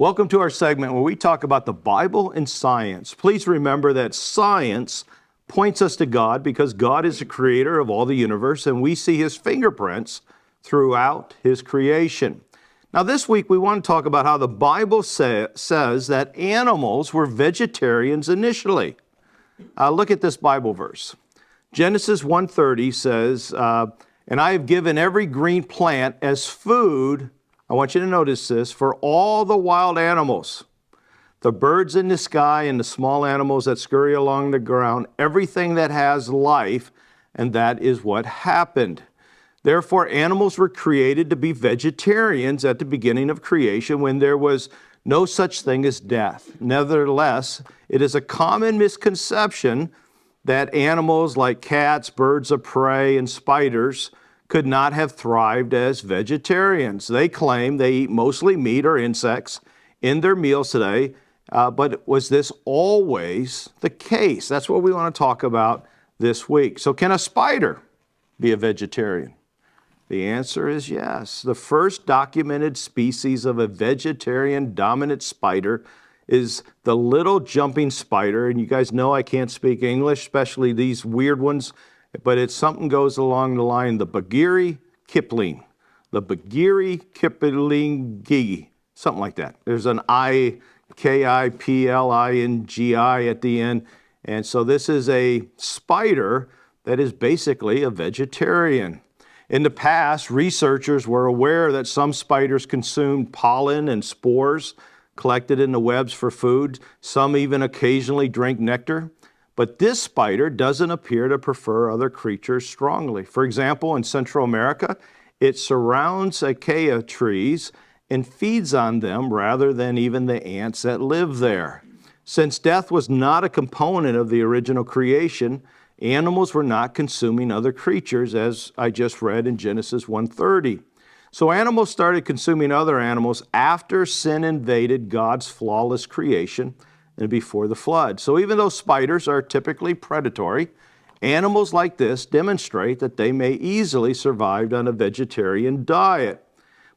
Welcome to our segment where we talk about the Bible and science. Please remember that science points us to God because God is the creator of all the universe and we see his fingerprints throughout his creation. Now this week we want to talk about how the Bible says that animals were vegetarians initially. Look at this Bible verse. Genesis 1:30 says, and I have given every green plant as food, I want you to notice this, for all the wild animals, the birds in the sky and the small animals that scurry along the ground, everything that has life, and that is what happened. Therefore, animals were created to be vegetarians at the beginning of creation when there was no such thing as death. Nevertheless, it is a common misconception that animals like cats, birds of prey, and spiders could not have thrived as vegetarians. They claim they eat mostly meat or insects in their meals today, but was this always the case? That's what we want to talk about this week. So can a spider be a vegetarian? The answer is yes. The first documented species of a vegetarian dominant spider is the little jumping spider. And you guys know I can't speak English, especially these weird ones, but it's something goes along the line, the Bagiri Kipling, the Bagiri Kiplingi, something like that. There's an I, K-I-P-L-I-N-G-I at the end. And so this is a spider that is basically a vegetarian. In the past, researchers were aware that some spiders consumed pollen and spores collected in the webs for food. Some even occasionally drink nectar. But this spider doesn't appear to prefer other creatures strongly. For example, in Central America, it surrounds acacia trees and feeds on them rather than even the ants that live there. Since death was not a component of the original creation, animals were not consuming other creatures, as I just read in Genesis 1:30. So animals started consuming other animals after sin invaded God's flawless creation and before the flood. So even though spiders are typically predatory, animals like this demonstrate that they may easily survive on a vegetarian diet.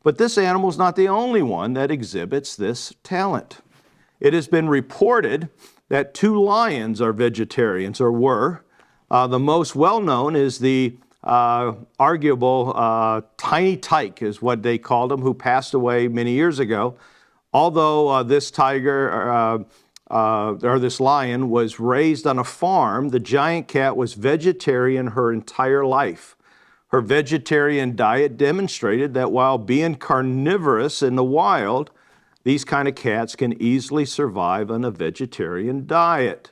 But this animal is not the only one that exhibits this talent. It has been reported that 2 lions are vegetarians, or were. The most well-known is the arguable tiny tyke, is what they called him, who passed away many years ago. Although this tiger, or this lion, was raised on a farm, the giant cat was vegetarian her entire life. Her vegetarian diet demonstrated that while being carnivorous in the wild, these kind of cats can easily survive on a vegetarian diet.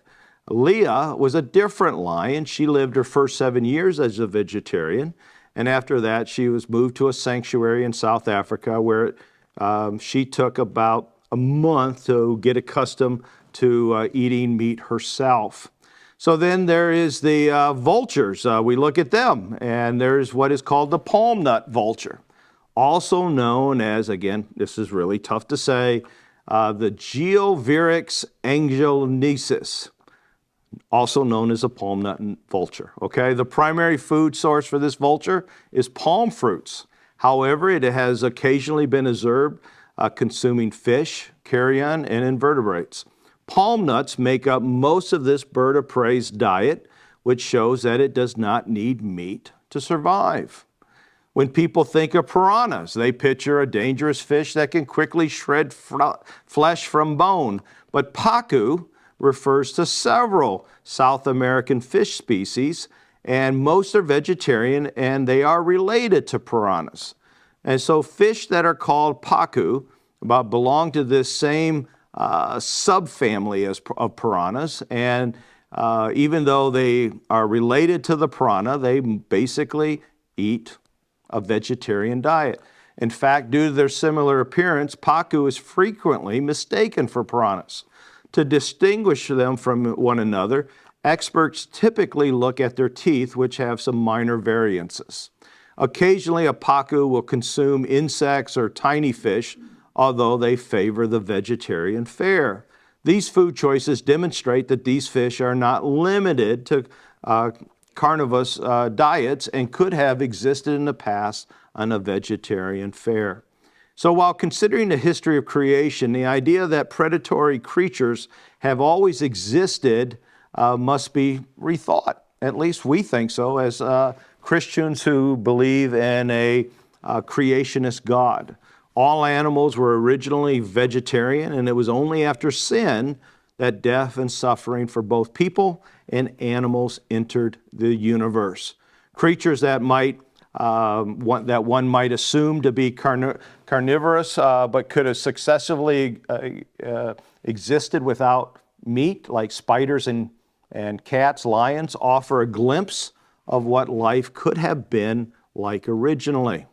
Leah was a different lion. She lived her first 7 years as a vegetarian, and after that she was moved to a sanctuary in South Africa where she took about a month to get accustomed to eating meat herself. So then there is the vultures. We look at them, and there's what is called the palm nut vulture, also known as, again, this is really tough to say, the Geovirix angelonensis, also known as a palm nut vulture. Okay, the primary food source for this vulture is palm fruits. However, it has occasionally been observed consuming fish, carrion, and invertebrates. Palm nuts make up most of this bird of prey's diet, which shows that it does not need meat to survive. When people think of piranhas, they picture a dangerous fish that can quickly shred flesh from bone. But Paku refers to several South American fish species, and most are vegetarian, and they are related to piranhas. And so fish that are called Paku belong to this same subfamily of piranhas, and even though they are related to the piranha, they basically eat a vegetarian diet. In fact, due to their similar appearance, Paku is frequently mistaken for piranhas. To distinguish them from one another, experts typically look at their teeth, which have some minor variances. Occasionally, a Paku will consume insects or tiny fish, although they favor the vegetarian fare. These food choices demonstrate that these fish are not limited to carnivorous diets and could have existed in the past on a vegetarian fare. So while considering the history of creation, the idea that predatory creatures have always existed must be rethought. At least we think so as Christians who believe in a creationist God. All animals were originally vegetarian, and it was only after sin that death and suffering for both people and animals entered the universe. Creatures that one might assume to be carnivorous, but could have successively existed without meat, like spiders and cats, lions, offer a glimpse of what life could have been like originally.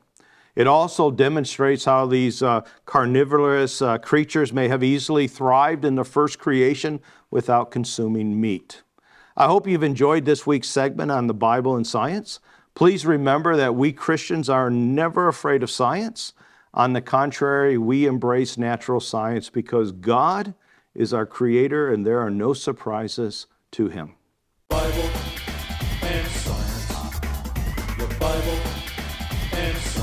It also demonstrates how these carnivorous creatures may have easily thrived in the first creation without consuming meat. I hope you've enjoyed this week's segment on the Bible and science. Please remember that we Christians are never afraid of science. On the contrary, we embrace natural science because God is our creator and there are no surprises to him. Bible and science. The Bible and science.